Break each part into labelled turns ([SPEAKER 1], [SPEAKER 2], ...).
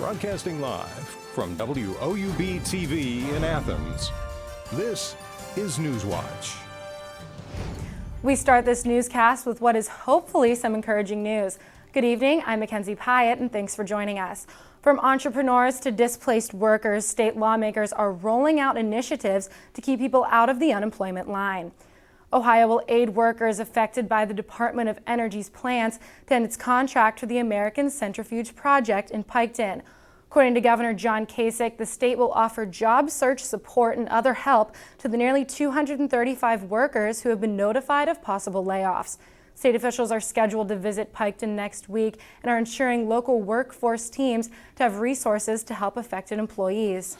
[SPEAKER 1] Broadcasting live from WOUB TV in Athens, this is Newswatch.
[SPEAKER 2] We start this newscast with what is hopefully some encouraging news. Good evening, I'm Mackenzie Pyatt, and thanks for joining us. From entrepreneurs to displaced workers, state lawmakers are rolling out initiatives to keep people out of the unemployment line. Ohio will aid workers affected by the Department of Energy's plans to end its contract for the American Centrifuge project in Piketon. According to Governor John Kasich, the state will offer job search support and other help to the nearly 235 workers who have been notified of possible layoffs. State officials are scheduled to visit Piketon next week and are ensuring local workforce teams to have resources to help affected employees.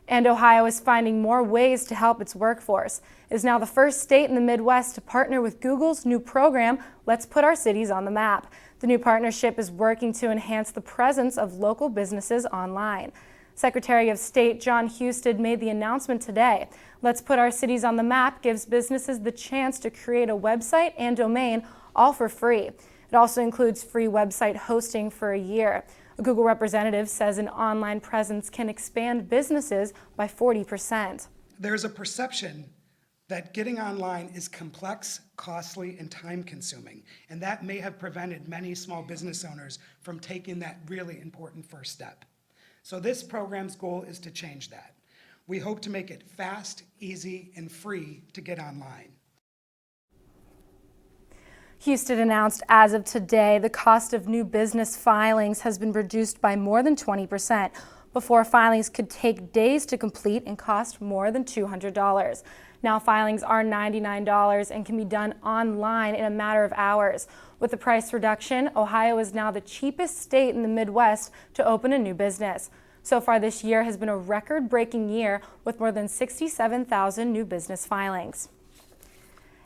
[SPEAKER 2] And Ohio is finding more ways to help its workforce. It is now the first state in the Midwest to partner with Google's new program, Let's Put Our Cities on the Map. The new partnership is working to enhance the presence of local businesses online. Secretary of State John Husted made the announcement today. Let's Put Our Cities on the Map gives businesses the chance to create a website and domain, all for free. It also includes free website hosting for a year. A Google representative says an online presence can expand businesses by 40%.
[SPEAKER 3] There's a perception that getting online is complex, costly, and time-consuming, and that may have prevented many small business owners from taking that really important first step. So this program's goal is to change that. We hope to make it fast, easy, and free to get online.
[SPEAKER 2] Husted announced as of today the cost of new business filings has been reduced by more than 20%. Before, filings could take days to complete and cost more than $200. Now filings are $99 and can be done online in a matter of hours. With the price reduction, Ohio is now the cheapest state in the Midwest to open a new business. So far this year has been a record-breaking year with more than 67,000 new business filings.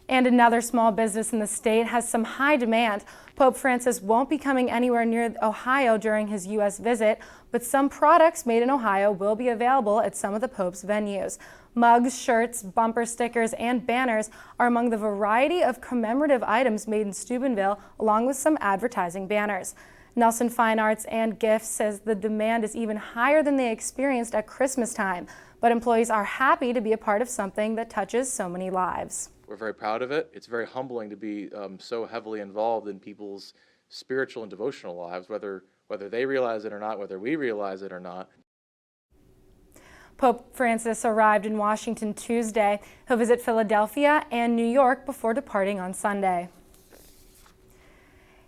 [SPEAKER 2] And another small business in the state has some high demand. Pope Francis won't be coming anywhere near Ohio during his U.S. visit, but some products made in Ohio will be available at some of the Pope's venues. Mugs, shirts, bumper stickers, and banners are among the variety of commemorative items made in Steubenville, along with some advertising banners. Nelson Fine Arts and Gifts says the demand is even higher than they experienced at Christmas time, but employees are happy to be a part of something that touches so many lives.
[SPEAKER 4] We're very proud of it. It's very humbling to be so heavily involved in people's spiritual and devotional lives, whether they realize it or not, whether we realize it or not.
[SPEAKER 2] Pope Francis arrived in Washington Tuesday. He'll visit Philadelphia and New York before departing on Sunday.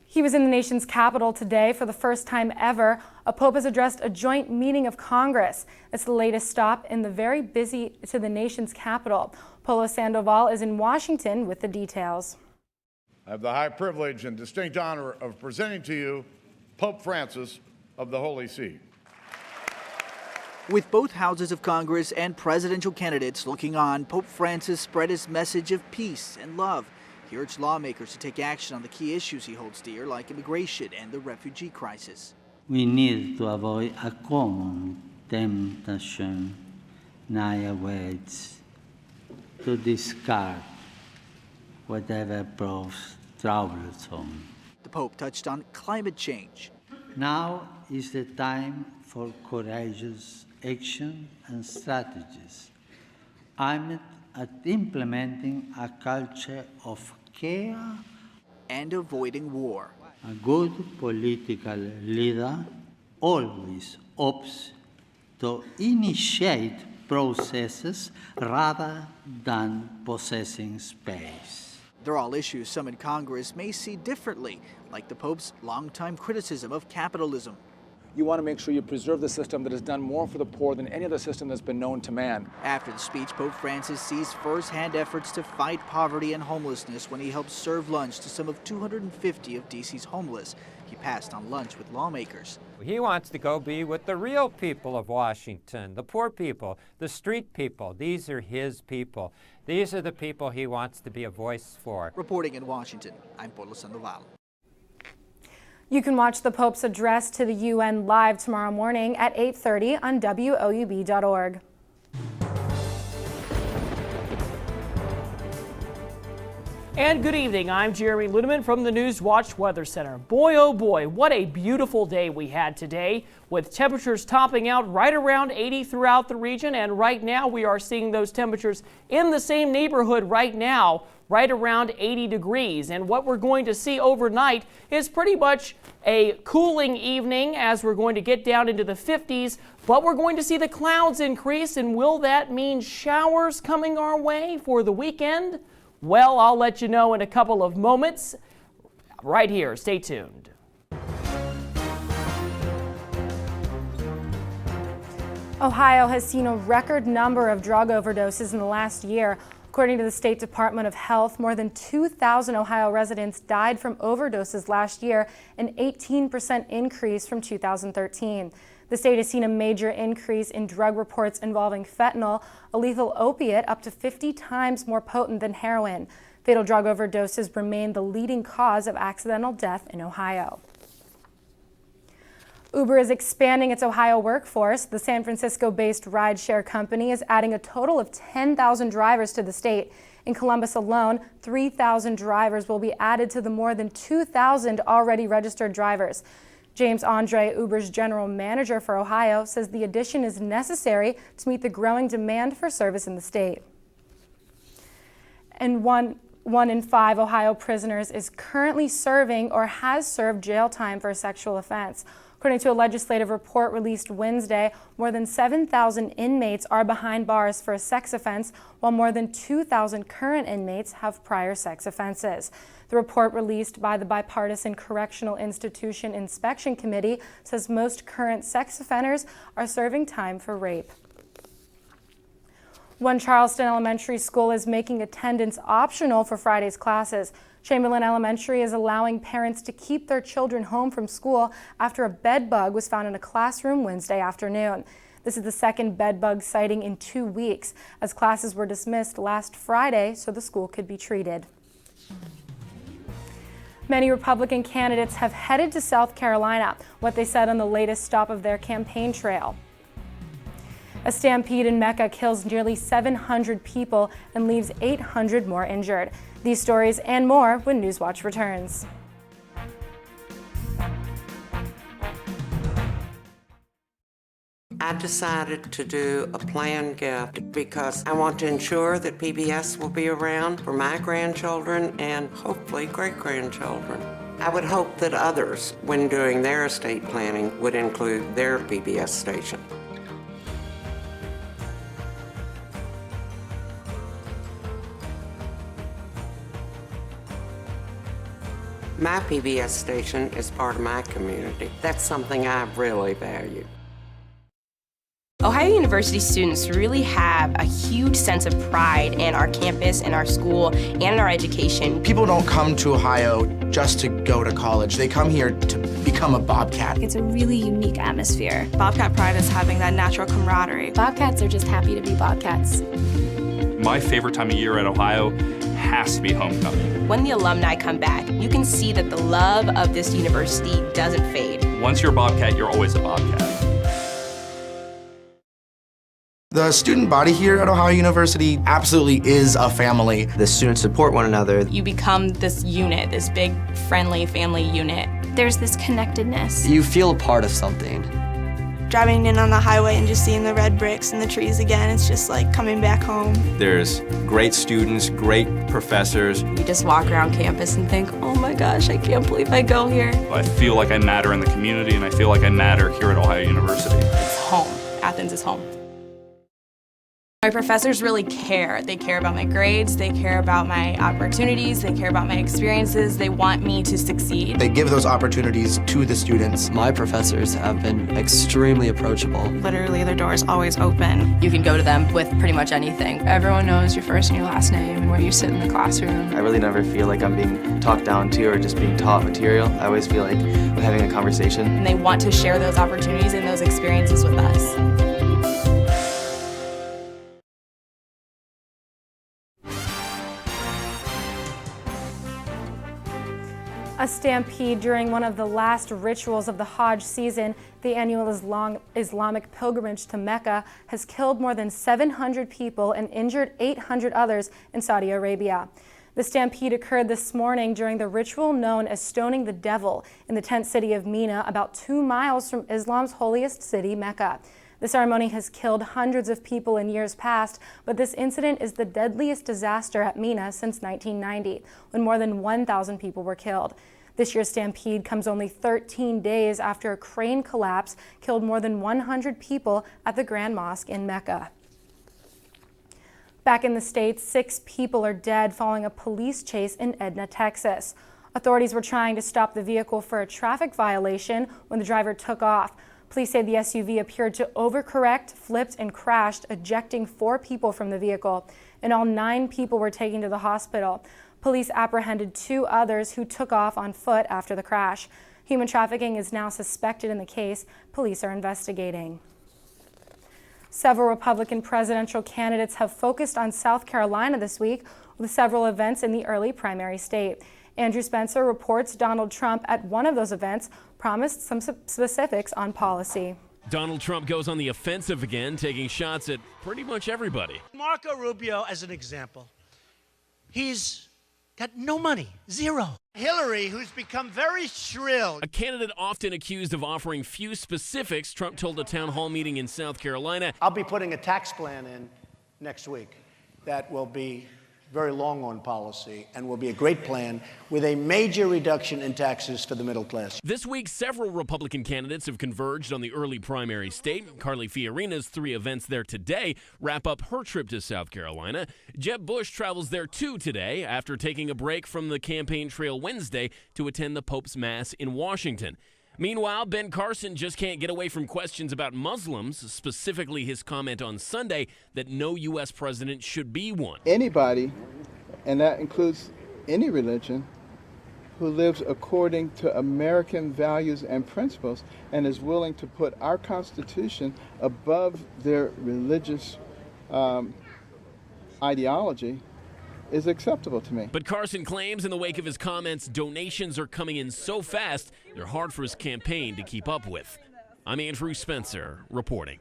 [SPEAKER 2] He was in the nation's capital today for the first time ever. A pope has addressed a joint meeting of Congress. It's the latest stop in the very busy to the nation's capital. Polo Sandoval is in Washington with the details.
[SPEAKER 5] I have the high privilege and distinct honor of presenting to you Pope Francis of the Holy See.
[SPEAKER 6] With both houses of Congress and presidential candidates looking on, Pope Francis spread his message of peace and love. He urged lawmakers to take action on the key issues he holds dear, like immigration and the refugee crisis.
[SPEAKER 7] We need to avoid a common temptation nowadays to discard whatever proves troublesome.
[SPEAKER 6] The Pope touched on climate change.
[SPEAKER 7] Now is the time for courageous action and strategies aimed at implementing a culture of care
[SPEAKER 6] and avoiding war.
[SPEAKER 7] A good political leader always opts to initiate processes rather than possessing space.
[SPEAKER 6] They're all issues some in Congress may see differently, like the Pope's longtime criticism of capitalism.
[SPEAKER 8] You want to make sure you preserve the system that has done more for the poor than any other system that's been known to man.
[SPEAKER 6] After the speech, Pope Francis sees first-hand efforts to fight poverty and homelessness when he helped serve lunch to some of 250 of D.C.'s homeless. He passed on lunch with lawmakers.
[SPEAKER 9] He wants to go be with the real people of Washington, the poor people, the street people. These are his people. These are the people he wants to be a voice for.
[SPEAKER 6] Reporting in Washington, I'm Polo Sandoval.
[SPEAKER 2] You can watch the Pope's address to the UN live tomorrow morning at 8:30 on WOUB.org.
[SPEAKER 10] And good evening, I'm Jeremy Ludeman from the Newswatch Weather Center. Boy, oh boy, what a beautiful day we had today, with temperatures topping out right around 80 throughout the region. And right now we are seeing those temperatures in the same neighborhood right now, right around 80 degrees. And what we're going to see overnight is pretty much a cooling evening as we're going to get down into the 50s, but we're going to see the clouds increase. And will that mean showers coming our way for the weekend? Well, I'll let you know in a couple of moments. Right here, stay tuned.
[SPEAKER 2] Ohio has seen a record number of drug overdoses in the last year. According to the State Department of Health, more than 2,000 Ohio residents died from overdoses last year, an 18% increase from 2013. The state has seen a major increase in drug reports involving fentanyl, a lethal opiate up to 50 times more potent than heroin. Fatal drug overdoses remain the leading cause of accidental death in Ohio. Uber is expanding its Ohio workforce. The San Francisco-based rideshare company is adding a total of 10,000 drivers to the state. In Columbus alone, 3,000 drivers will be added to the more than 2,000 already registered drivers. James Andre, Uber's general manager for Ohio, says the addition is necessary to meet the growing demand for service in the state. And one in 5 Ohio prisoners is currently serving or has served jail time for a sexual offense. According to a legislative report released Wednesday, more than 7,000 inmates are behind bars for a sex offense, while more than 2,000 current inmates have prior sex offenses. The report released by the Bipartisan Correctional Institution Inspection Committee says most current sex offenders are serving time for rape. One Charleston elementary school is making attendance optional for Friday's classes. Chamberlain Elementary is allowing parents to keep their children home from school after a bed bug was found in a classroom Wednesday afternoon. This is the second bed bug sighting in 2 weeks, as classes were dismissed last Friday so the school could be treated. Many Republican candidates have headed to South Carolina, what they said on the latest stop of their campaign trail. A stampede in Mecca kills nearly 700 people and leaves 800 more injured. These stories and more when Newswatch returns.
[SPEAKER 11] I decided to do a planned gift because I want to ensure that PBS will be around for my grandchildren and hopefully great-grandchildren. I would hope that others, when doing their estate planning, would include their PBS station. My PBS station is part of my community. That's something I really value.
[SPEAKER 12] Ohio University students really have a huge sense of pride in our campus, in our school, and in our education.
[SPEAKER 13] People don't come to Ohio just to go to college. They come here to become a Bobcat.
[SPEAKER 14] It's a really unique atmosphere.
[SPEAKER 15] Bobcat pride is having that natural camaraderie.
[SPEAKER 14] Bobcats are just happy to be Bobcats.
[SPEAKER 16] My favorite time of year at Ohio has to be homecoming.
[SPEAKER 12] When the alumni come back, you can see that the love of this university doesn't fade.
[SPEAKER 16] Once you're a Bobcat, you're always a Bobcat.
[SPEAKER 13] The student body here at Ohio University absolutely is a family.
[SPEAKER 17] The students support one another.
[SPEAKER 15] You become this unit, this big, friendly family unit.
[SPEAKER 14] There's this connectedness.
[SPEAKER 17] You feel a part of something.
[SPEAKER 18] Driving in on the highway and just seeing the red bricks and the trees again, it's just like coming back home.
[SPEAKER 17] There's great students, great professors.
[SPEAKER 15] You just walk around campus and think, oh my gosh, I can't believe I go here.
[SPEAKER 16] I feel like I matter in the community, and I feel like I matter here at Ohio University.
[SPEAKER 15] It's home. Athens is home. My professors really care. They care about my grades, they care about my opportunities, they care about my experiences, they want me to succeed.
[SPEAKER 13] They give those opportunities to the students.
[SPEAKER 17] My professors have been extremely approachable.
[SPEAKER 15] Literally, their door is always open. You can go to them with pretty much anything. Everyone knows your first and your last name and where you sit in the classroom.
[SPEAKER 17] I really never feel like I'm being talked down to or just being taught material. I always feel like I'm having a conversation.
[SPEAKER 15] And they want to share those opportunities and those experiences with us.
[SPEAKER 2] A stampede during one of the last rituals of the Hajj season, the annual Islamic pilgrimage to Mecca, has killed more than 700 people and injured 800 others in Saudi Arabia. The stampede occurred this morning during the ritual known as stoning the devil in the tent city of Mina, about 2 miles from Islam's holiest city, Mecca. The ceremony has killed hundreds of people in years past, but this incident is the deadliest disaster at Mina since 1990, when more than 1,000 people were killed. This year's stampede comes only 13 days after a crane collapse killed more than 100 people at the Grand Mosque in Mecca. Back in the States, 6 people are dead following a police chase in Edna, Texas. Authorities were trying to stop the vehicle for a traffic violation when the driver took off. Police say the SUV appeared to overcorrect, flipped, and crashed, ejecting 4 people from the vehicle. In all, 9 people were taken to the hospital. Police apprehended 2 others who took off on foot after the crash. Human trafficking is now suspected in the case. Police are investigating. Several Republican presidential candidates have focused on South Carolina this week, with several events in the early primary state. Andrew Spencer reports Donald Trump at one of those events promised some specifics on policy.
[SPEAKER 19] Donald Trump goes on the offensive again, taking shots at pretty much everybody.
[SPEAKER 20] Marco Rubio, as an example, he's got no money, zero. Hillary, who's become very shrill.
[SPEAKER 19] A candidate often accused of offering few specifics, Trump told a town hall meeting in South Carolina.
[SPEAKER 20] I'll be putting a tax plan in next week that will be very long on policy and will be a great plan with a major reduction in taxes for the middle class.
[SPEAKER 19] This week, several Republican candidates have converged on the early primary state. Carly Fiorina's 3 events there today wrap up her trip to South Carolina. Jeb Bush travels there too today after taking a break from the campaign trail Wednesday to attend the Pope's Mass in Washington. Meanwhile, Ben Carson just can't get away from questions about Muslims, specifically his comment on Sunday that no U.S. president should be one.
[SPEAKER 21] Anybody, and that includes any religion, who lives according to American values and principles and is willing to put our Constitution above their religious ideology is acceptable to me.
[SPEAKER 19] But Carson claims in the wake of his comments, donations are coming in so fast, they're hard for his campaign to keep up with. I'm Andrew Spencer, reporting.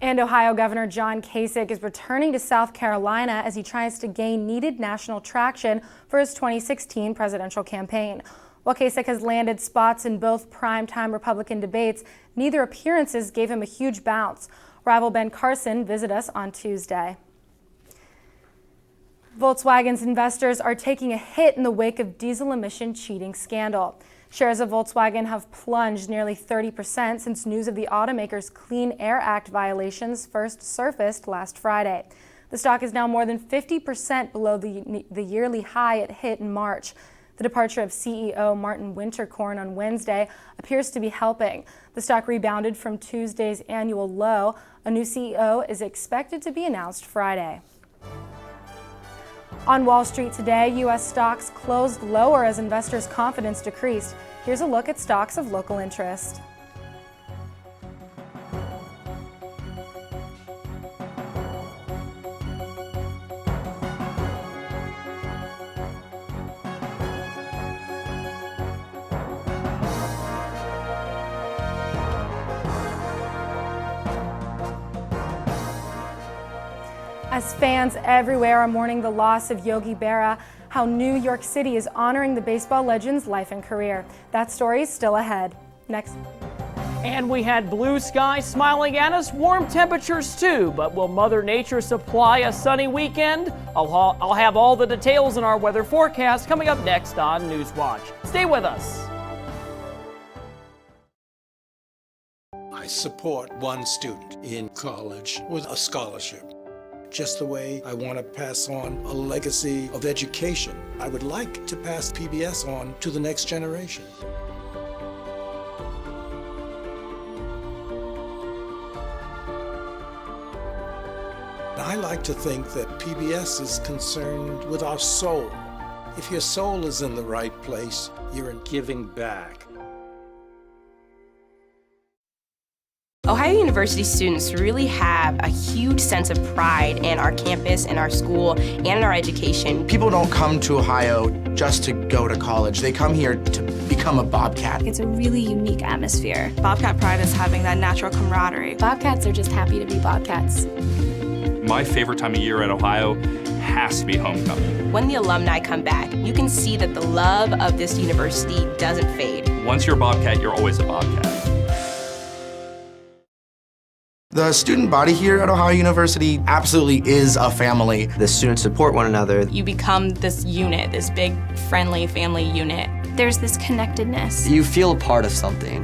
[SPEAKER 2] And Ohio Governor John Kasich is returning to South Carolina as he tries to gain needed national traction for his 2016 presidential campaign. While Kasich has landed spots in both primetime Republican debates, neither appearances gave him a huge bounce. Rival Ben Carson visited us on Tuesday. Volkswagen's investors are taking a hit in the wake of diesel emission cheating scandal. Shares of Volkswagen have plunged nearly 30% since news of the automaker's Clean Air Act violations first surfaced last Friday. The stock is now more than 50% below the yearly high it hit in March. The departure of CEO Martin Winterkorn on Wednesday appears to be helping. The stock rebounded from Tuesday's annual low. A new CEO is expected to be announced Friday. On Wall Street today, U.S. stocks closed lower as investors' confidence decreased. Here's a look at stocks of local interest. As fans everywhere are mourning the loss of Yogi Berra, how New York City is honoring the baseball legend's life and career. That story is still ahead. Next.
[SPEAKER 10] And we had blue skies smiling at us, warm temperatures too, but will Mother Nature supply a sunny weekend? I'll have all the details in our weather forecast coming up next on Newswatch. Stay with us.
[SPEAKER 22] I support one student in college with a scholarship. Just the way I want to pass on a legacy of education. I would like to pass PBS on to the next generation. I like to think that PBS is concerned with our soul. If your soul is in the right place, you're in giving back.
[SPEAKER 12] Ohio University students really have a huge sense of pride in our campus, in our school, and in our education.
[SPEAKER 13] People don't come to Ohio just to go to college. They come here to become a Bobcat.
[SPEAKER 14] It's a really unique atmosphere.
[SPEAKER 18] Bobcat pride is having that natural camaraderie.
[SPEAKER 14] Bobcats are just happy to be Bobcats.
[SPEAKER 16] My favorite time of year at Ohio has to be homecoming.
[SPEAKER 12] When the alumni come back, you can see that the love of this university doesn't fade.
[SPEAKER 16] Once you're a Bobcat, you're always a Bobcat.
[SPEAKER 13] The student body here at Ohio University absolutely is a family.
[SPEAKER 17] The students support one another.
[SPEAKER 15] You become this unit, this big, friendly family unit.
[SPEAKER 14] There's this connectedness.
[SPEAKER 17] You feel a part of something.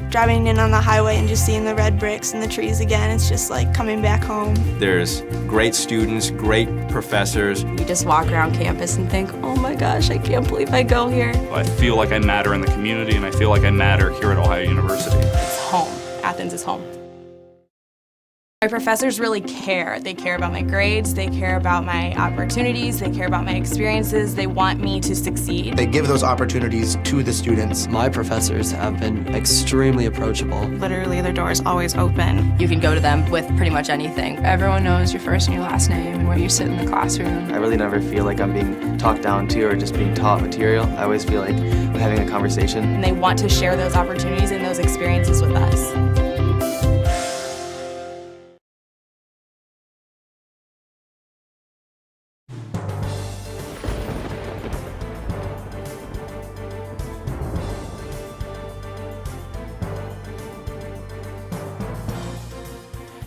[SPEAKER 18] Driving in on the highway and just seeing the red bricks and the trees again, it's just like coming back home.
[SPEAKER 1] There's great students, great professors.
[SPEAKER 15] You just walk around campus and think, oh my gosh, I can't believe I go here.
[SPEAKER 16] I feel like I matter in the community, and I feel like I matter here at Ohio University.
[SPEAKER 15] It's home. Athens is home. My professors really care. They care about my grades, they care about my opportunities, they care about my experiences, they want me to succeed.
[SPEAKER 13] They give those opportunities to the students.
[SPEAKER 17] My professors have been extremely approachable.
[SPEAKER 15] Literally, their door is always open. You can go to them with pretty much anything.
[SPEAKER 14] Everyone knows your first and your last name and where you sit in the classroom.
[SPEAKER 17] I really never feel like I'm being talked down to or just being taught material. I always feel like I'm having a conversation.
[SPEAKER 15] And they want to share those opportunities and those experiences with us.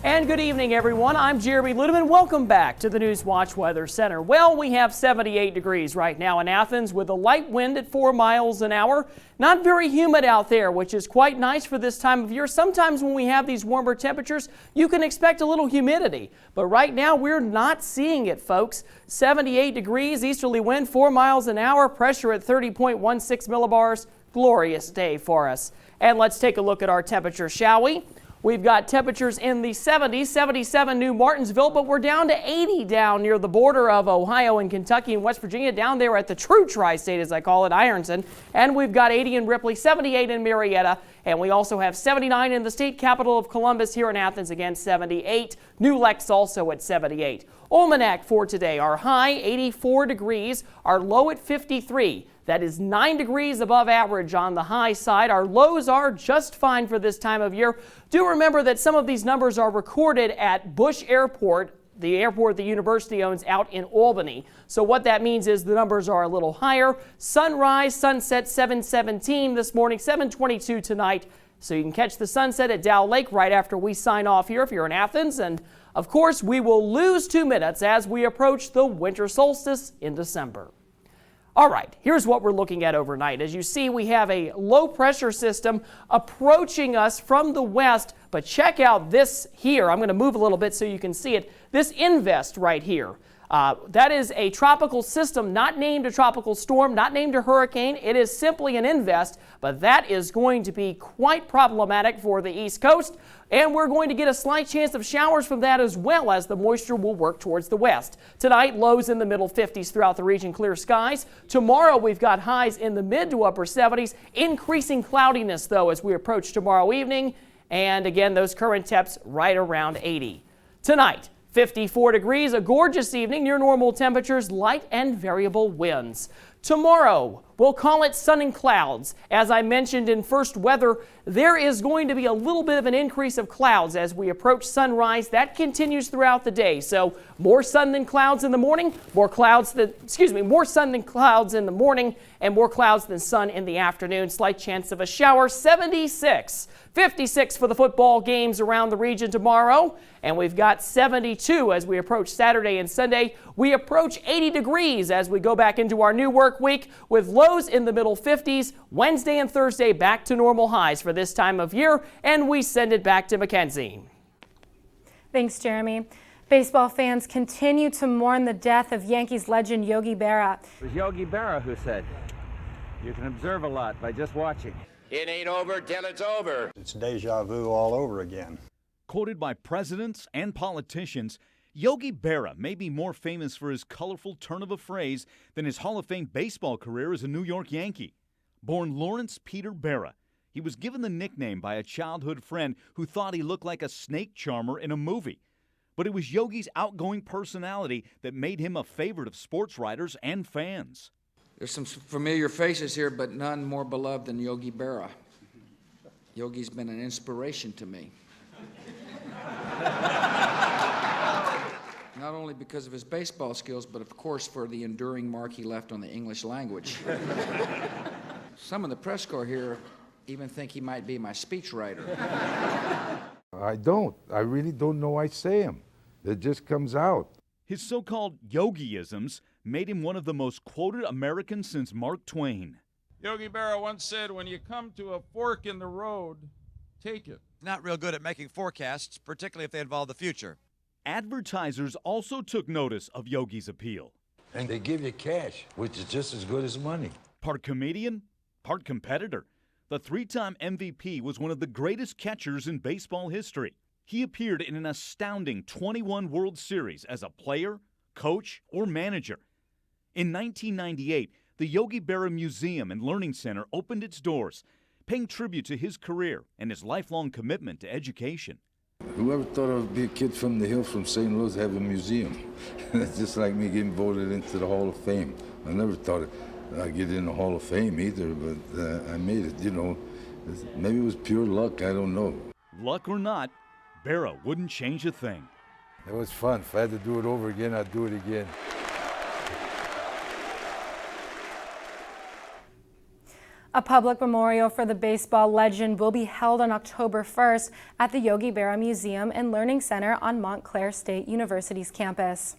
[SPEAKER 10] And good evening, everyone. I'm Jeremy Ludeman. Welcome back to the Newswatch Weather Center. Well, we have 78 degrees right now in Athens with a light wind at 4 miles an hour. Not very humid out there, which is quite nice for this time of year. Sometimes when we have these warmer temperatures, you can expect a little humidity. But right now, we're not seeing it, folks. 78 degrees, easterly wind 4 miles an hour, pressure at 30.16 millibars. Glorious day for us. And let's take a look at our temperatures, shall we? We've got temperatures in the 70s, 77 New Martinsville, but we're down to 80 down near the border of Ohio and Kentucky and West Virginia, down there at the true tri-state, as I call it, Ironton. And we've got 80 in Ripley, 78 in Marietta, and we also have 79 in the state capital of Columbus here in Athens, again 78. New Lex also at 78. Almanac for today, our high 84 degrees, our low at 53. That is 9 degrees above average on the high side. Our lows are just fine for this time of year. Do remember that some of these numbers are recorded at Bush Airport, the airport the university owns out in Albany. So what that means is the numbers are a little higher. Sunrise, sunset 7:17 this morning, 7:22 tonight. So you can catch the sunset at Dow Lake right after we sign off here if you're in Athens. And of course, we will lose 2 minutes as we approach the winter solstice in December. All right, here's what we're looking at overnight. As you see, we have a low pressure system approaching us from the west, but check out this here. I'm going to move a little bit so you can see it. This invest right here. That is a tropical system, not named a tropical storm, not named a hurricane. It is simply an invest, but that is going to be quite problematic for the East Coast. And we're going to get a slight chance of showers from that as well as the moisture will work towards the west. Tonight, lows in the middle 50s throughout the region, clear skies. Tomorrow, we've got highs in the mid to upper 70s, increasing cloudiness, though, as we approach tomorrow evening. And again, those current temps right around 80. Tonight, 54 degrees, a gorgeous evening, near normal temperatures, light and variable winds. Tomorrow, we'll call it sun and clouds. As I mentioned in first weather, there is going to be a little bit of an increase of clouds as we approach sunrise. That continues throughout the day. So more sun than clouds in the morning, more sun than clouds in the morning, and more clouds than sun in the afternoon. Slight chance of a shower, 76. 56 for the football games around the region tomorrow. And we've got 72 as we approach Saturday and Sunday. We approach 80 degrees as we go back into our new work week with lows in the middle 50s. Wednesday and Thursday back to normal highs for this time of year. And we send it back to Mackenzie.
[SPEAKER 2] Thanks, Jeremy. Baseball fans continue to mourn the death of Yankees legend Yogi Berra.
[SPEAKER 3] It was Yogi Berra who said, "You can observe a lot by just watching.
[SPEAKER 23] It ain't over till it's over."
[SPEAKER 24] It's deja vu all over again.
[SPEAKER 25] Quoted by presidents and politicians, Yogi Berra may be more famous for his colorful turn of a phrase than his Hall of Fame baseball career as a New York Yankee. Born Lawrence Peter Berra, he was given the nickname by a childhood friend who thought he looked like a snake charmer in a movie. But it was Yogi's outgoing personality that made him a favorite of sports writers and fans.
[SPEAKER 26] There's some familiar faces here, but none more beloved than Yogi Berra. Yogi's been an inspiration to me. Not only because of his baseball skills, but of course for the enduring mark he left on the English language. Some in the press corps here even think he might be my speechwriter.
[SPEAKER 4] I don't. I really don't know I say them. It just comes out.
[SPEAKER 25] His so-called yogiisms made him one of the most quoted Americans since Mark Twain.
[SPEAKER 5] Yogi Berra once said, when you come to a fork in the road, take it.
[SPEAKER 6] Not real good at making forecasts, particularly if they involve the future.
[SPEAKER 25] Advertisers also took notice of Yogi's appeal.
[SPEAKER 4] And they give you cash, which is just as good as money.
[SPEAKER 25] Part comedian, part competitor. The three-time MVP was one of the greatest catchers in baseball history. He appeared in an astounding 21 World Series as a player, coach, or manager. In 1998, the Yogi Berra Museum and Learning Center opened its doors, paying tribute to his career and his lifelong commitment to education.
[SPEAKER 4] Whoever thought I'd be a kid from the hill from St. Louis have a museum? That's just like me getting voted into the Hall of Fame. I never thought I'd get in the Hall of Fame either, but I made it, you know. Maybe it was pure luck, I don't know.
[SPEAKER 25] Luck or not, Berra wouldn't change a thing.
[SPEAKER 4] It was fun. If I had to do it over again, I'd do it again.
[SPEAKER 2] A public memorial for the baseball legend will be held on October 1st at the Yogi Berra Museum and Learning Center on Montclair State University's campus.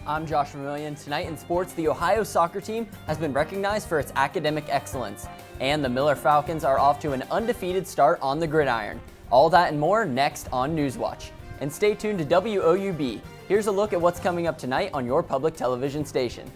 [SPEAKER 7] I'm Josh Vermillion. Tonight in sports, the Ohio soccer team has been recognized for its academic excellence, and the Miller Falcons are off to an undefeated start on the gridiron. All that and more next on Newswatch. And stay tuned to WOUB. Here's a look at what's coming up tonight on your public television station.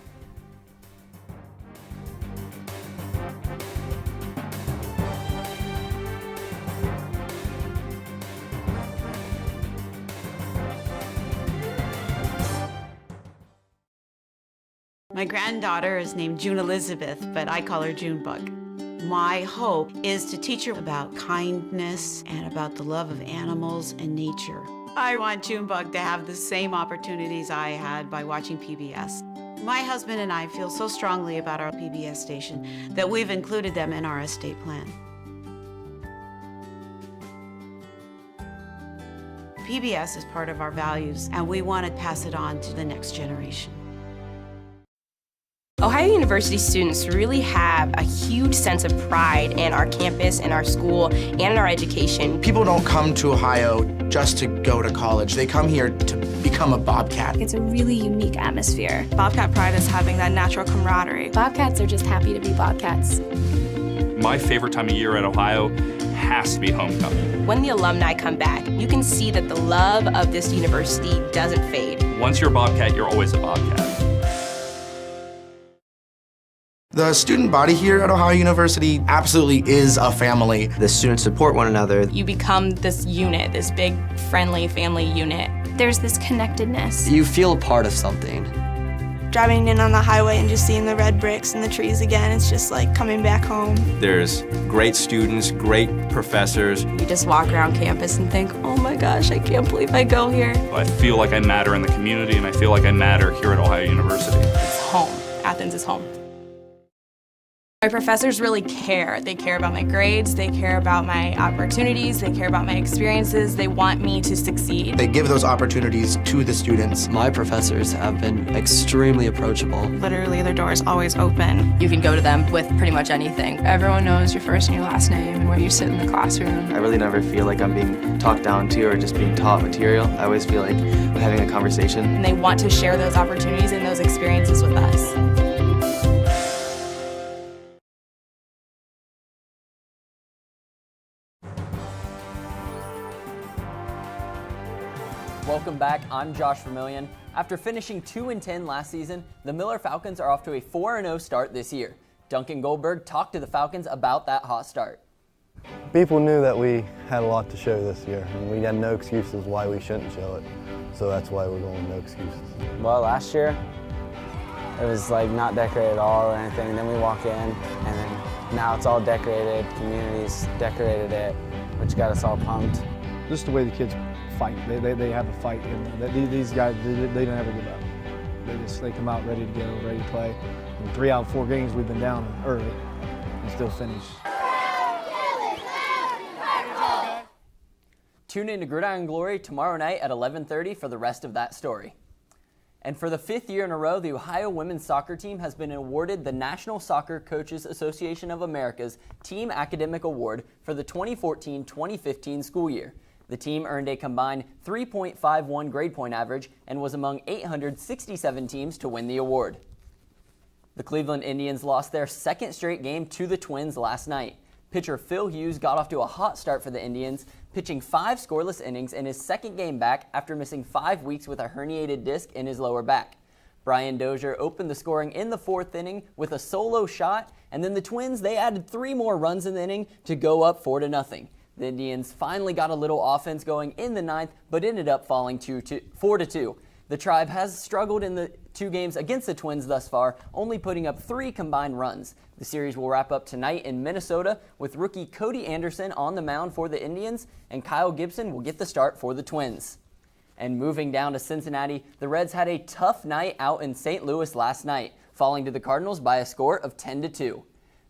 [SPEAKER 8] My granddaughter is named June Elizabeth, but I call her Junebug. My hope is to teach her about kindness and about the love of animals and nature. I want Junebug to have the same opportunities I had by watching PBS. My husband and I feel so strongly about our PBS station that we've included them in our estate plan. PBS is part of our values, and we want to pass it on to the next generation.
[SPEAKER 12] Ohio University students really have a huge sense of pride in our campus, in our school, and in our education.
[SPEAKER 13] People don't come to Ohio just to go to college. They come here to become a Bobcat.
[SPEAKER 14] It's a really unique atmosphere.
[SPEAKER 15] Bobcat pride is having that natural camaraderie.
[SPEAKER 14] Bobcats are just happy to be Bobcats.
[SPEAKER 16] My favorite time of year at Ohio has to be homecoming.
[SPEAKER 12] When the alumni come back, you can see that the love of this university doesn't fade.
[SPEAKER 16] Once you're a Bobcat, you're always a Bobcat.
[SPEAKER 13] The student body here at Ohio University absolutely is a family.
[SPEAKER 17] The students support one another.
[SPEAKER 15] You become this unit, this big, friendly family unit.
[SPEAKER 14] There's this connectedness.
[SPEAKER 17] You feel a part of something.
[SPEAKER 18] Driving in on the highway and just seeing the red bricks and the trees again, it's just like coming back home.
[SPEAKER 1] There's great students, great professors.
[SPEAKER 15] You just walk around campus and think, oh my gosh, I can't believe I go here.
[SPEAKER 16] I feel like I matter in the community, and I feel like I matter here at Ohio University.
[SPEAKER 15] It's home. Athens is home. My professors really care. They care about my grades, they care about my opportunities, they care about my experiences, they want me to succeed.
[SPEAKER 13] They give those opportunities to the students.
[SPEAKER 17] My professors have been extremely approachable.
[SPEAKER 15] Literally, their door is always open. You can go to them with pretty much anything.
[SPEAKER 14] Everyone knows your first and your last name and where you sit in the classroom.
[SPEAKER 17] I really never feel like I'm being talked down to or just being taught material. I always feel like I'm having a conversation.
[SPEAKER 15] And they want to share those opportunities and those experiences with us.
[SPEAKER 7] Welcome back, I'm Josh Vermillion. After finishing 2-10 last season, the Miller Falcons are off to a 4-0 start this year. Duncan Goldberg talked to the Falcons about that hot start.
[SPEAKER 9] People knew that we had a lot to show this year, and we had no excuses why we shouldn't show it. So that's why we're going no excuses.
[SPEAKER 27] Well, last year, it was like not decorated at all or anything. And then we walk in, and then now it's all decorated. Communities decorated it, which got us all pumped.
[SPEAKER 28] Just the way the kids fight. They have a fight in them. These guys, they don't ever give up. They come out ready to go, ready to play. In 3 out of 4 games we've been down early and still finish.
[SPEAKER 7] Tune in to Gridiron Glory tomorrow night at 11:30 for the rest of that story. And for the 5th year in a row, the Ohio women's soccer team has been awarded the National Soccer Coaches Association of America's Team Academic Award for the 2014-2015 school year. The team earned a combined 3.51 grade point average and was among 867 teams to win the award. The Cleveland Indians lost their second straight game to the Twins last night. Pitcher Phil Hughes got off to a hot start for the Indians, pitching 5 scoreless innings in his second game back after missing 5 weeks with a herniated disc in his lower back. Brian Dozier opened the scoring in the 4th inning with a solo shot, and then the Twins, they added 3 more runs in the inning to go up 4-0. The Indians finally got a little offense going in the 9th, but ended up falling 4-2. The Tribe has struggled in the 2 games against the Twins thus far, only putting up 3 combined runs. The series will wrap up tonight in Minnesota with rookie Cody Anderson on the mound for the Indians, and Kyle Gibson will get the start for the Twins. And moving down to Cincinnati, the Reds had a tough night out in St. Louis last night, falling to the Cardinals by a score of 10-2.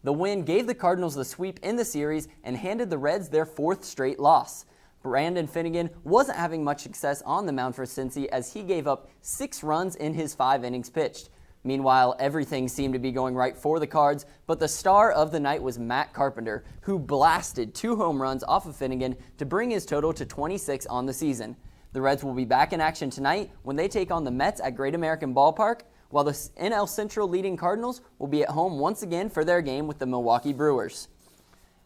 [SPEAKER 7] The win gave the Cardinals the sweep in the series and handed the Reds their 4th straight loss. Brandon Finnegan wasn't having much success on the mound for Cincy as he gave up 6 runs in his 5 innings pitched. Meanwhile, everything seemed to be going right for the Cards, but the star of the night was Matt Carpenter, who blasted 2 home runs off of Finnegan to bring his total to 26 on the season. The Reds will be back in action tonight when they take on the Mets at Great American Ballpark, while the NL Central leading Cardinals will be at home once again for their game with the Milwaukee Brewers.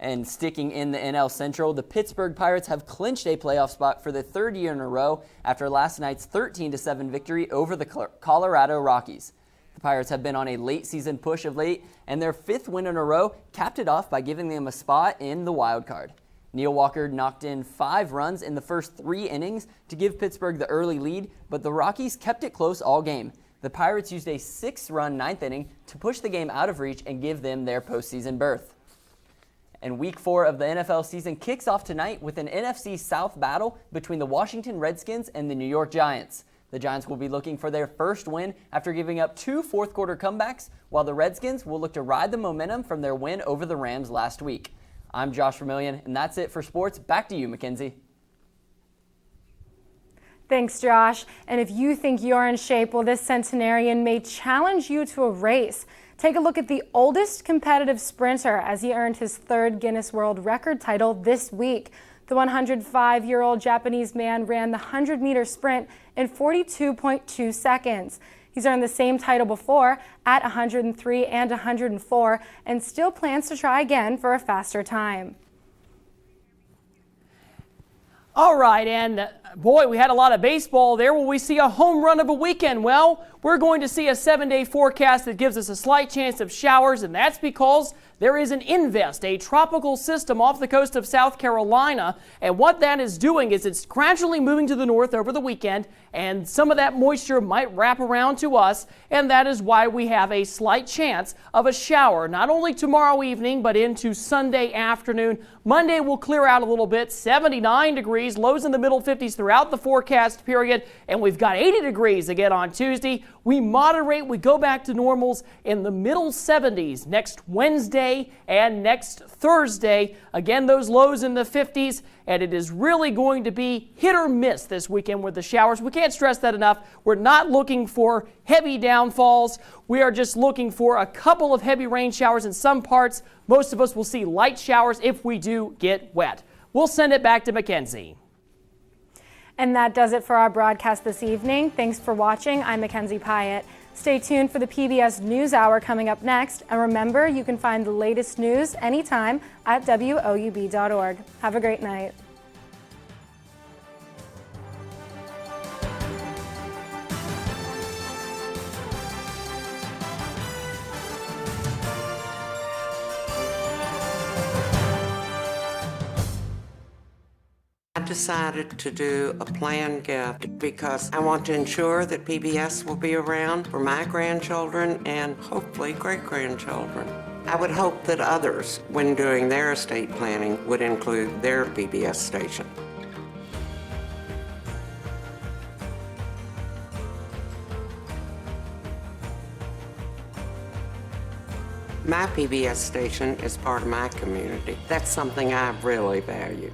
[SPEAKER 7] And sticking in the NL Central, the Pittsburgh Pirates have clinched a playoff spot for the 3rd year in a row after last night's 13-7 victory over the Colorado Rockies. The Pirates have been on a late season push of late, and their 5th win in a row capped it off by giving them a spot in the wild card. Neil Walker knocked in 5 runs in the first 3 innings to give Pittsburgh the early lead, but the Rockies kept it close all game. The Pirates used a 6-run 9th inning to push the game out of reach and give them their postseason berth. And Week 4 of the NFL season kicks off tonight with an NFC South battle between the Washington Redskins and the New York Giants. The Giants will be looking for their first win after giving up 2 fourth-quarter comebacks, while the Redskins will look to ride the momentum from their win over the Rams last week. I'm Josh Vermillion, and that's it for sports. Back to you, Mackenzie.
[SPEAKER 2] Thanks, Josh. And if you think you're in shape, well, this centenarian may challenge you to a race. Take a look at the oldest competitive sprinter as he earned his 3rd Guinness World Record title this week. The 105-year-old Japanese man ran the 100-meter sprint in 42.2 seconds. He's earned the same title before at 103 and 104 and still plans to try again for a faster time.
[SPEAKER 3] All right, and boy, we had a lot of baseball there. Will we see a home run of a weekend? Well, we're going to see a 7-day forecast that gives us a slight chance of showers, and that's because there is an invest, a tropical system off the coast of South Carolina, and what that is doing is it's gradually moving to the north over the weekend, and some of that moisture might wrap around to us, and that is why we have a slight chance of a shower, not only tomorrow evening, but into Sunday afternoon. Monday will clear out a little bit, 79 degrees, lows in the middle 50s throughout the forecast period, and we've got 80 degrees again on Tuesday. We moderate, we go back to normals in the middle 70s next Wednesday and next Thursday. Again, those lows in the 50s, and it is really going to be hit or miss this weekend with the showers. We can't stress that enough. We're not looking for heavy downfalls. We are just looking for a couple of heavy rain showers in some parts. Most of us will see light showers if we do get wet. We'll send it back to Mackenzie.
[SPEAKER 2] And that does it for our broadcast this evening. Thanks for watching. I'm Mackenzie Pyatt. Stay tuned for the PBS NewsHour coming up next. And remember, you can find the latest news anytime at WOUB.org. Have a great night.
[SPEAKER 10] I decided to do a planned gift because I want to ensure that PBS will be around for my grandchildren and hopefully great-grandchildren. I would hope that others, when doing their estate planning, would include their PBS station. My PBS station is part of my community. That's something I really value.